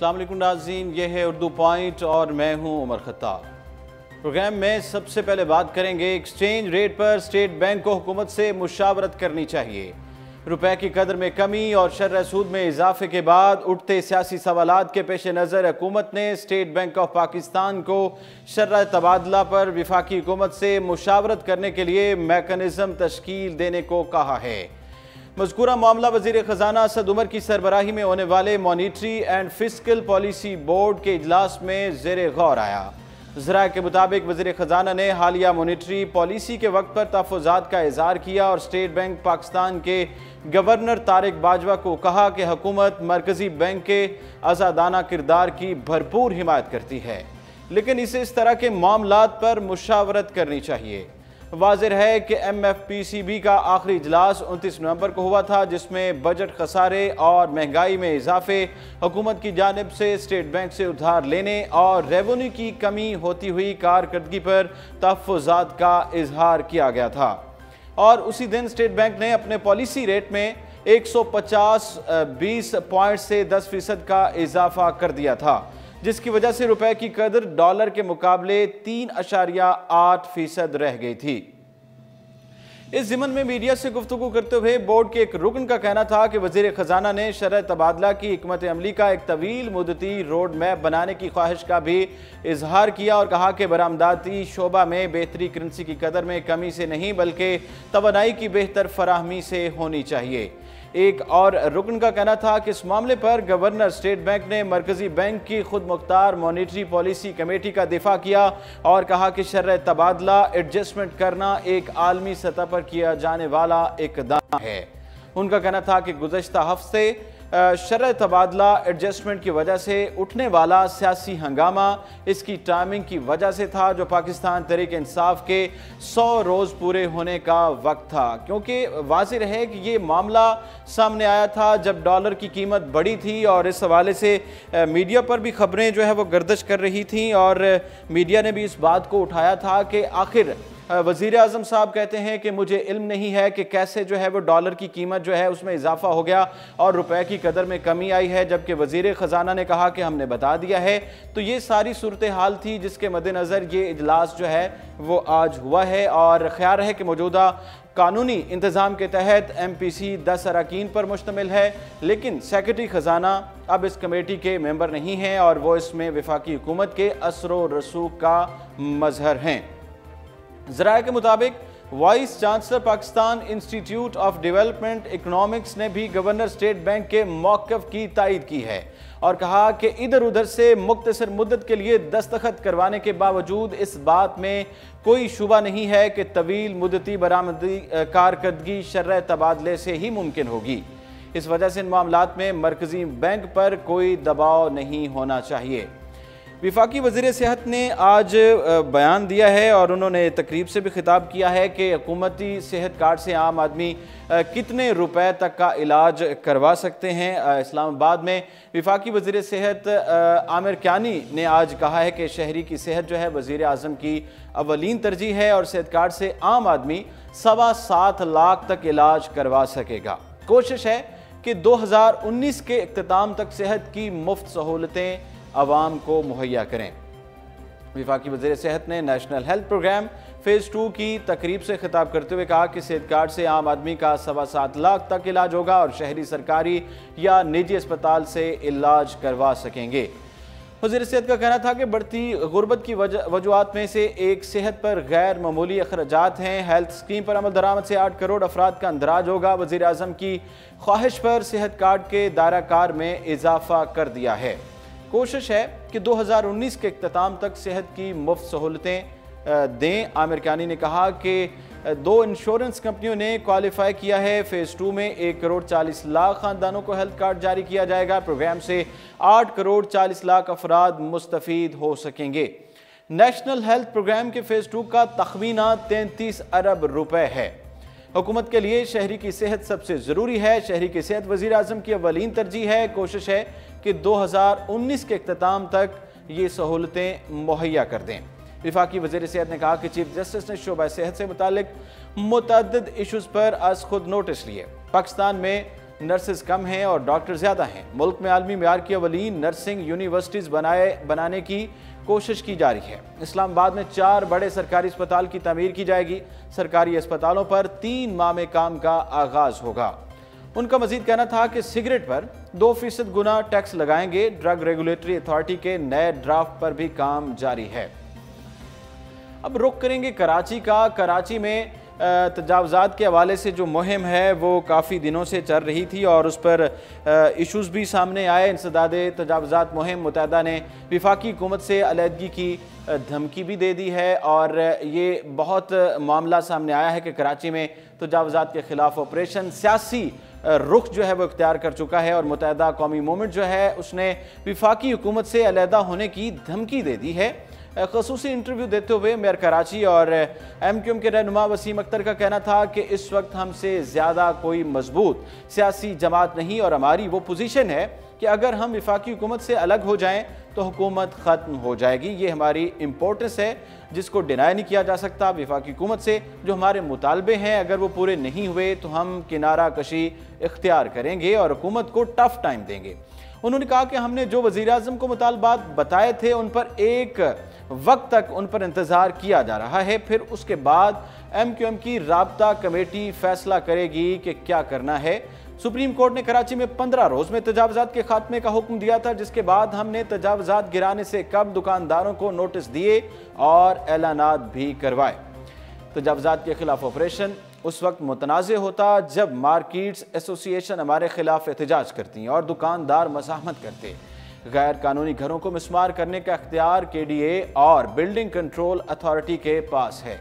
अस्सलाम वालेकुम नाज़रीन, ये है उर्दू पॉइंट और मैं हूं उमर खत्ताब। प्रोग्राम में सबसे पहले बात करेंगे एक्सचेंज रेट पर स्टेट बैंक को हुकूमत से मुशावरत करनी चाहिए। रुपए की कदर में कमी और शर्र सूद में इजाफे के बाद उठते सियासी सवालात के पेश नज़र हुकूमत ने स्टेट बैंक ऑफ पाकिस्तान को शर्र तबादला पर विफाकी हुकूमत से मुशावरत करने के लिए मैकेनिज्म तश्कील देने को कहा है। मज़कूरा मामला वज़ीर ख़जाना असद उमर की सरबराही में होने वाले monetary and fiscal policy board के इजलास में ज़ेरे गौर आया। ज़राए के मुताबिक वज़ीर ख़जाना ने हालिया मॉनिटरी पॉलिसी के वक्त पर तहफ़्फ़ुज़ात का इज़हार किया और स्टेट बैंक पाकिस्तान के गवर्नर तारिक बाजवा को कहा कि हुकूमत मरकज़ी बैंक के आज़ादाना किरदार की भरपूर हिमायत करती है, लेकिन इसे इस तरह के मामलात पर मुशावरत करनी चाहिए। वाज़ेह है कि MFPCB का आखिरी इजलास 29 नवंबर को हुआ था, जिसमें बजट खसारे और महंगाई में इजाफे, हुकूमत की जानिब से स्टेट बैंक से उधार लेने और रेवेन्यू की कमी होती हुई कारकर्दगी पर तहफ़्फ़ुज़ात का इजहार किया गया था। और उसी दिन स्टेट बैंक ने अपने पॉलिसी रेट में 150 पॉइंट से 10% का इजाफा कर दिया था, जिसकी वजह से रुपए की कदर डॉलर के मुकाबले 3.8% रह गई थी। इस ज़िमन में मीडिया से गुफ्तगू करते हुए बोर्ड के एक रुकन का कहना था कि वज़ीर ख़जाना ने शरह तबादला की हिकमत अमली का एक तवील मुद्दती रोड मैप बनाने की ख्वाहिश का भी इजहार किया और कहा कि बरामदाती शोबा में बेहतरी करेंसी की कदर में कमी से नहीं बल्कि तवानाई की बेहतर फराहमी से होनी चाहिए। एक और रुकन का कहना था कि इस मामले पर गवर्नर स्टेट बैंक ने मरकजी बैंक की खुद मुख्तार मॉनिटरी पॉलिसी कमेटी का दिफा किया और कहा कि शर्र तबादला एडजस्टमेंट करना एक आलमी सतह पर किया जाने वाला इक़दाम है। उनका कहना था कि गुज़श्ता हफ्ते शर्र तबादला एडजस्टमेंट की वजह से उठने वाला सियासी हंगामा इसकी टाइमिंग की वजह से था, जो पाकिस्तान तहरीक इंसाफ के 100 रोज़ पूरे होने का वक्त था, क्योंकि वाज़ेह है कि ये मामला सामने आया था जब डॉलर की कीमत बढ़ी थी और इस हवाले से मीडिया पर भी खबरें जो है वो गर्दिश कर रही थी और मीडिया ने भी इस बात को उठाया था कि आखिर वज़ीर आज़म साहब कहते हैं कि मुझे इल्म नहीं है कि कैसे जो है वो डॉलर की कीमत जो है उसमें इजाफा हो गया और रुपए की कदर में कमी आई है, जबकि वज़ीर ख़जाना ने कहा कि हमने बता दिया है। तो ये सारी सूरत हाल थी जिसके मद्देनज़र ये इजलास जो है वो आज हुआ है और ख्याल है कि मौजूदा कानूनी इंतज़ाम के तहत MPC 10 अरकान पर मुश्तमिल है, लेकिन सेक्रेटरी ख़जाना अब इस कमेटी के मेंबर नहीं हैं और वो इसमें वफाकी हुकूमत के असर रसूख का मजहर हैं। ज़राए के मुताबिक vice chancellor Pakistan institute of development economics ने भी गवर्नर स्टेट बैंक के मौक़िफ़ की तायद की है और कहा कि इधर उधर से मुख्तसर मुद्दत के लिए दस्तखत करवाने के बावजूद इस बात में कोई शुबा नहीं है कि तवील मुद्दती बरामदी कारकर्दगी शर्र तबादले से ही मुमकिन होगी। इस वजह से इन मामलात में मरकज़ी बैंक पर कोई दबाव नहीं होना चाहिए। विफाकी वज़ीर सेहत ने आज बयान दिया है और उन्होंने तकरीब से भी खिताब किया है कि हुकूमती सेहत कार्ड से आम आदमी कितने रुपए तक का इलाज करवा सकते हैं। इस्लामाबाद में विफाकी वज़ीर सेहत आमिर कियानी ने आज कहा है कि शहरी की सेहत जो है वज़ीर आज़म की अवलीन तरजीह है और सेहत कार्ड से आम आदमी 7.25 लाख तक इलाज करवा सकेगा। कोशिश है कि 2019 के इख्तिताम तक सेहत की मुफ्त सहूलतें अवाम को मुहैया करें। विफाकी वज़ीर सेहत ने नेशनल हेल्थ प्रोग्राम फ़ेज़ 2 की तकरीब से खिताब करते हुए कहा कि सेहत कार्ड से आम आदमी का 7.25 लाख तक इलाज होगा और शहरी सरकारी या निजी अस्पताल से इलाज करवा सकेंगे। वज़ीर सेहत का कहना था कि बढ़ती गुर्बत की वजूहात में से एक सेहत पर गैर मामूली अखराजात हैं। हेल्थ स्कीम पर अमल दरामद से 8 करोड़ अफराद का अंदराज होगा। वज़ीर आज़म की ख्वाहिश पर सेहत कार्ड के दायरा कार में इजाफा कर दिया है। कोशिश है कि 2019 के इख्तिताम तक सेहत की मुफ्त सहूलतें दें। आमिर कियानी ने कहा कि 2 इंश्योरेंस कंपनियों ने क्वालिफाई किया है। फ़ेज़ 2 में 1 करोड़ 40 लाख ख़ानदानों को हेल्थ कार्ड जारी किया जाएगा। प्रोग्राम से 8 करोड़ 40 लाख अफराद मुस्तफ़ीद हो सकेंगे। नेशनल हेल्थ प्रोग्राम के फ़ेज़ 2 का तखमीना 33 अरब रुपए है। हुकूमत के लिए शहरी की सेहत सबसे ज़रूरी है। शहरी की सेहत वज़ीर आज़म की अवलीन तरजीह है। कोशिश है कि 2019 के इख्तिताम तक ये सहूलतें मुहैया कर दें। विफाकी वज़ीर सेहत ने कहा कि चीफ जस्टिस ने शोबा सेहत से मुतालिक मुतअद्दिद इशूज़ पर आज खुद नोटिस लिए। पाकिस्तान में नर्सेज कम हैं और डॉक्टर ज़्यादा हैं। मुल्क में आलमी मेयार की अवलीन नर्सिंग यूनिवर्सिटीज़ बनाने की कोशिश की जा रही है। इस्लामाबाद में 4 बड़े सरकारी अस्पताल की तामीर की जाएगी। सरकारी अस्पतालों पर 3 माह में काम का आगाज होगा। उनका मजीद कहना था कि सिगरेट पर 2% गुना टैक्स लगाएंगे। ड्रग रेगुलेटरी अथॉरिटी के नए ड्राफ्ट पर भी काम जारी है। अब रुख करेंगे कराची का। कराची में तजावज़ात के हवाले से जो मुहिम है वो काफ़ी दिनों से चल रही थी और उस पर इशूज़ भी सामने आए। इंसदाद तजावज़ात मुहिम मुत्तहदा ने वफाकी हुकूमत से अलहदगी की धमकी भी दे दी है और ये बहुत मामला सामने आया है कि कराची में तजावज़ात के ख़िलाफ़ ऑपरेशन सियासी रुख जो है वो इख्तियार कर चुका है और मुत्तहदा कौमी मूवमेंट जो है उसने वफाकी हुकूमत से अलहदा होने की धमकी दे दी है। ख़ुसूसी इंटरव्यू देते हुए मेयर कराची और MQM के रहनुमा वसीम अख्तर का कहना था कि इस वक्त हमसे ज़्यादा कोई मजबूत सियासी जमात नहीं और हमारी वो पोजीशन है कि अगर हम वफाकी हुकूमत से अलग हो जाएं तो हुकूमत ख़त्म हो जाएगी। ये हमारी इम्पोर्टेंस है जिसको डिनाई नहीं किया जा सकता। वफाकी हुकूमत से जो हमारे मुतालबे हैं अगर वो पूरे नहीं हुए तो हम किनारा कशी इख्तियार करेंगे और हुकूमत को टफ टाइम देंगे। उन्होंने कहा कि हमने जो वज़ीर-ए-आज़म को मुतालबात बताए थे उन पर एक वक्त तक उन पर इंतज़ार किया जा रहा है, फिर उसके बाद MQM की राब्ता कमेटी फैसला करेगी कि क्या करना है। सुप्रीम कोर्ट ने कराची में 15 रोज़ में तजावज़ात के खात्मे का हुक्म दिया था, जिसके बाद हमने तजावज़ात गिराने से कब दुकानदारों को नोटिस दिए और ऐलानात भी करवाए। तजावज़ात के खिलाफ ऑपरेशन उस वक्त मुतनाज़ होता जब मार्केट्स एसोसिएशन हमारे खिलाफ एहतजाज करती और दुकानदार मज़ाहमत करते। गैर कानूनी घरों को मिसमार करने का इख्तियार KDA और बिल्डिंग कंट्रोल अथॉरिटी के पास है।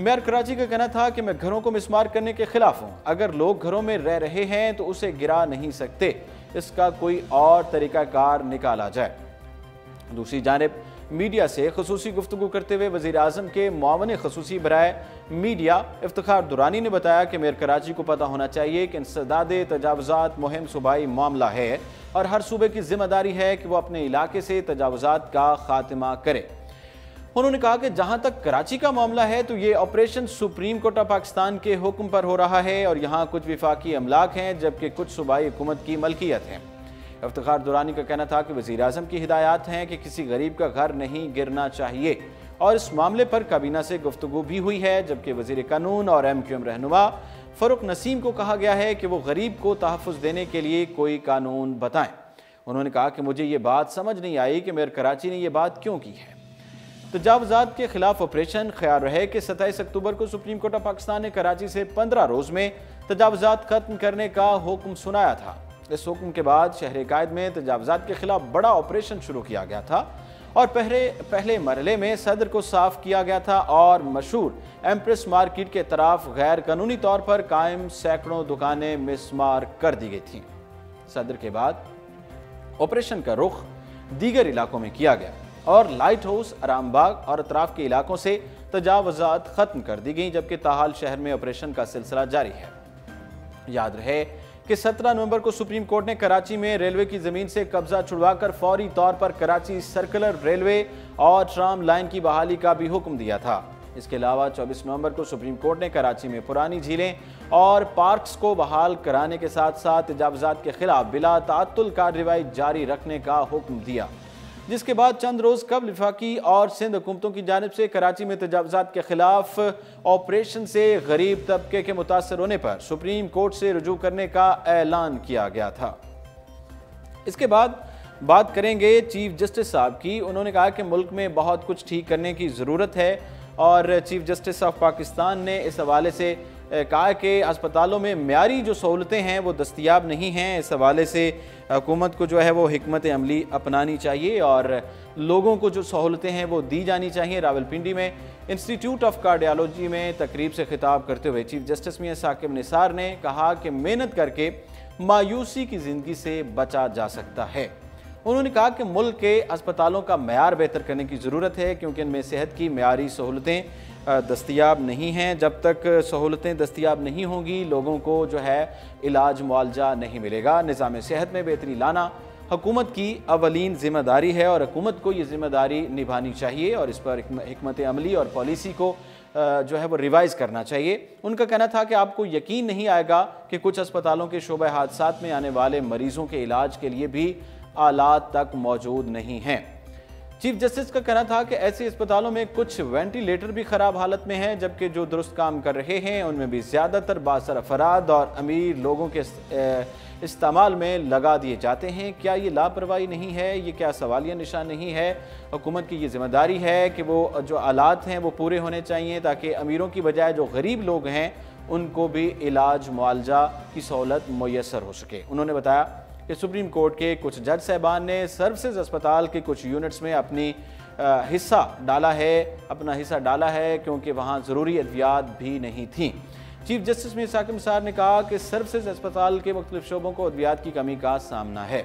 मेयर कराची का कहना था कि मैं घरों को मिसमार करने के खिलाफ हूँ। अगर लोग घरों में रह रहे हैं तो उसे गिरा नहीं सकते, इसका कोई और तरीकाकार निकाला जाए। दूसरी जानिब मीडिया से खसूसी गुफ्तगू करते हुए वज़ीर-ए-आज़म के मुआवन खसूसी बराए मीडिया इफ्तिखार दुरानी ने बताया कि मेयर कराची को पता होना चाहिए कि इंसदाद तजावज़ात मुहिम सूबाई मामला है और हर सूबे की जिम्मेदारी है कि वो अपने इलाके से तजावज़ात का खात्मा करे। उन्होंने कहा कि जहां तक कराची का मामला है तो ये operation supreme court of Pakistan के हुक्म पर हो रहा है और यहाँ कुछ विफाकी अमलाक हैं जबकि कुछ सूबाई हुकूमत की मलकियत है। इफ्तिखार दुरानी का कहना था कि वज़ीर-ए-आज़म की हिदायत हैं कि किसी गरीब का घर नहीं गिरना चाहिए और इस मामले पर काबीना से गुफ्तगू भी हुई है, जबकि वज़ीर कानून और MQM रहनुमा फ़रूक नसीम को कहा गया है कि वो गरीब को तहफ़्फ़ुज़ देने के लिए कोई कानून बताएं। उन्होंने कहा कि मुझे ये बात समझ नहीं आई कि मेयर कराची ने यह बात क्यों की है। तजावज़ात के खिलाफ ऑपरेशन ख्याल रहे कि 27 अक्टूबर को सुप्रीम कोर्ट ऑफ पाकिस्तान ने कराची से 15 रोज़ में तजावज़ात खत्म करने का हुक्म सुनाया था। इस हुक्म के बाद शहर कायद में तजावज़ात के खिलाफ बड़ा ऑपरेशन शुरू किया गया था और पहले मरहले में सदर को साफ किया गया था और मशहूर एम्प्रेस मार्केट के तरफ गैर कानूनी तौर पर कायम सैकड़ों दुकानें मिसमार कर दी गई थीं। सदर के बाद ऑपरेशन का रुख दीगर इलाकों में किया गया और लाइट हाउस, आरामबाग और अतराफ के इलाकों से तजावज़ात खत्म कर दी गई, जबकि ताहाल शहर में ऑपरेशन का सिलसिला जारी है। याद रहे कि 17 नवंबर को सुप्रीम कोर्ट ने कराची में रेलवे की जमीन से कब्जा छुड़वाकर फौरी तौर पर कराची सर्कुलर रेलवे और ट्राम लाइन की बहाली का भी हुक्म दिया था। इसके अलावा 24 नवंबर को सुप्रीम कोर्ट ने कराची में पुरानी झीलें और पार्क्स को बहाल कराने के साथ साथ तजावज़ात के खिलाफ बिला ताअत्तुल कार्रवाई जारी रखने का हुक्म दिया, जिसके बाद चंद रोज़ कबल वफाकी और सिंध हुकूमतों की जानिब से कराची में तजावज़ात के खिलाफ ऑपरेशन से गरीब तबके के मुतासर होने पर सुप्रीम कोर्ट से रुजू करने का ऐलान किया गया था। इसके बाद बात करेंगे चीफ जस्टिस साहब की। उन्होंने कहा कि मुल्क में बहुत कुछ ठीक करने की ज़रूरत है और चीफ जस्टिस ऑफ पाकिस्तान ने इस हवाले से कहा कि अस्पतालों में म्यारी जो सहूलतें हैं वो दस्तयाब नहीं हैं। इस हवाले से हुकूमत को जो है वो हिकमत अमली अपनानी चाहिए और लोगों को जो सहूलतें हैं वो दी जानी चाहिए। रावलपिंडी में इंस्टीट्यूट ऑफ कार्डियोलॉजी में तकरीब से खिताब करते हुए चीफ जस्टिस मियां साकिब निसार ने कहा कि मेहनत करके मायूसी की ज़िंदगी से बचा जा सकता है। उन्होंने कहा कि मुल्क के अस्पतालों का मयार बेहतर करने की ज़रूरत है क्योंकि इनमें सेहत की मयारी सहूलतें दस्तयाब नहीं हैं। जब तक सहूलतें दस्तयाब नहीं होंगी लोगों को जो है इलाज मुआवजा नहीं मिलेगा। निज़ाम सेहत में बेहतरी लाना हुकूमत की अवलीन ज़िम्मेदारी है और हुकूमत को ये ज़िम्मेदारी निभानी चाहिए और इस पर हिकमत अमली और पॉलिसी को जो है वो रिवाइज करना चाहिए। उनका कहना था कि आपको यकीन नहीं आएगा कि कुछ अस्पतालों के शोबे हादसात में आने वाले मरीजों के इलाज के लिए भी आलात तक मौजूद नहीं हैं। चीफ जस्टिस का कहना था कि ऐसे अस्पतालों में कुछ वेंटिलेटर भी खराब हालत में हैं, जबकि जो दुरुस्त काम कर रहे हैं उनमें भी ज़्यादातर बासर अफराद और अमीर लोगों के इस्तेमाल में लगा दिए जाते हैं। क्या ये लापरवाही नहीं है? ये क्या सवालिया निशान नहीं है? हुकूमत की ये जिम्मेदारी है कि वो जो आलात हैं वो पूरे होने चाहिए, ताकि अमीरों की बजाय जो गरीब लोग हैं उनको भी इलाज मुआवजा की सहूलत मुयसर हो सके। उन्होंने बताया कि सुप्रीम कोर्ट के कुछ जज साहबान ने सर्विसेज अस्पताल के कुछ यूनिट्स में अपना हिस्सा डाला है क्योंकि वहाँ ज़रूरी अद्वियात भी नहीं थी। चीफ जस्टिस मीर साकिब निसार ने कहा कि सर्विसेज अस्पताल के मुख्तलिफ शोबों को अद्वियात की कमी का सामना है।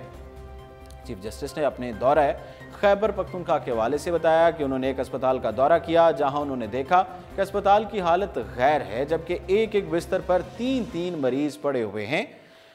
चीफ जस्टिस ने अपने दौरा खैबर पख्तूनख्वा के हवाले से बताया कि उन्होंने एक अस्पताल का दौरा किया जहां उन्होंने देखा कि अस्पताल की हालत गैर है, जबकि एक एक बिस्तर पर 3-3 मरीज पड़े हुए हैं।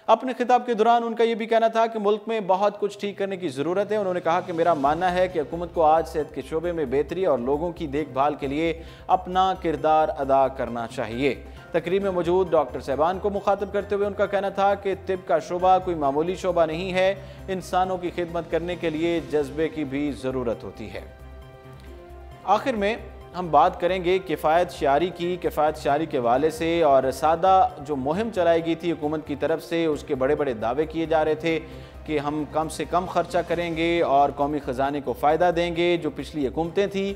अपने खिताब के दौरान उनका यह भी कहना था कि मुल्क में बहुत कुछ ठीक करने की ज़रूरत है। उन्होंने कहा कि मेरा मानना है कि हुकूमत को आज सेहत के शोबे में बेहतरी और लोगों की देखभाल के लिए अपना किरदार अदा करना चाहिए। तकरीब में मौजूद डॉक्टर साहबान को मुखातब करते हुए उनका कहना था कि तिब का शोबा कोई मामूली शोबा नहीं है, इंसानों की खिदमत करने के लिए जज्बे की भी ज़रूरत होती है। आखिर में हम बात करेंगे किफ़ायत शारी के हवाले से। और सादा जो मुहिम चलाई गई थी हुकूमत की तरफ से, उसके बड़े बड़े दावे किए जा रहे थे कि हम कम से कम खर्चा करेंगे और कौमी ख़जाने को फ़ायदा देंगे। जो पिछली हुकूमतें थी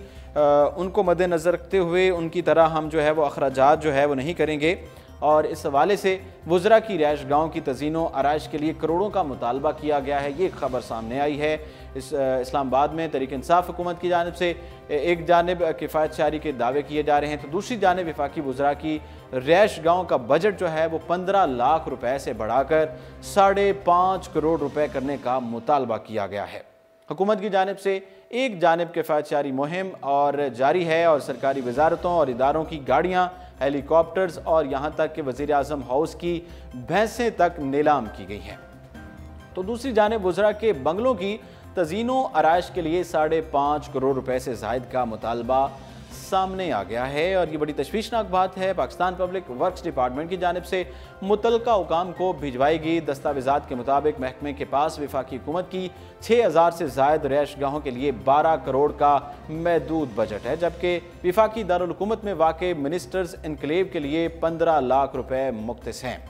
उनको मद्देनज़र रखते हुए उनकी तरह हम जो है वो अखराजात जो है वो नहीं करेंगे। और इस हवाले से वज़रा की रिहाइश गाँव की तज़ीनों आराइश के लिए करोड़ों का मुतालबा किया गया है। ये खबर सामने आई है। इस्लामाबाद में तहरीक इंसाफ हुकूमत की जानिब से एक जानिब किफ़ायत शारी के दावे किए जा रहे हैं, तो दूसरी जानिब वफाकी वज़रा की रिहाइश गाँव का बजट जो है वो 15 लाख रुपए से बढ़ाकर 5.5 करोड़ रुपए करने का मुतालबा किया गया है। हुकूमत की जानिब से एक जानिब किफ़ायत शारी मुहिम और जारी है और सरकारी वजारतों और इदारों की गाड़ियाँ, हेलीकॉप्टर्स और यहाँ तक कि वज़ीर आज़म हाउस की भैंसें तक नीलाम की गई हैं। तो दूसरी जानिब वज़रा के बंगलों की तज़ीनों आराइश के लिए 5.5 करोड़ रुपए से ज़ायद का मुतालबा सामने आ गया है। और ये बड़ी तशवीशनाक बात है। पाकिस्तान पब्लिक वर्क्स डिपार्टमेंट की जानिब से मुतलका हुकाम को भिजवाई गई दस्तावेज़ात के मुताबिक महकमे के पास वफाकी हुकूमत की 6000 से ज़ायद रिहाइश गाहों के लिए 12 करोड़ का महदूद बजट है, जबकि वफाकी दारुल हुकूमत में वाक़ मिनिस्टर्स इनक्लेव के लिए 15 लाख रुपए मुख्तस हैं।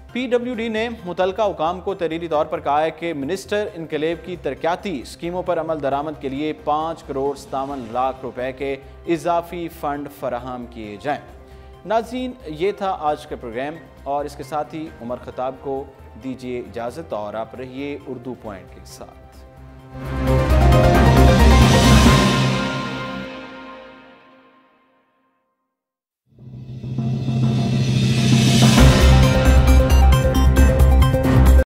PWD ने मुतलका हुकाम को तहरीरी तौर पर कहा है कि मिनिस्टर इनकलेव की तरक्याती स्कीमों पर अमल दरामद के लिए 5 करोड़ 57 लाख रुपए के इजाफी फंड फराहम किए जाएं। नाज़रीन, ये था आज का प्रोग्राम और इसके साथ ही उमर खताब को दीजिए इजाज़त और आप रहिए उर्दू पॉइंट के साथ।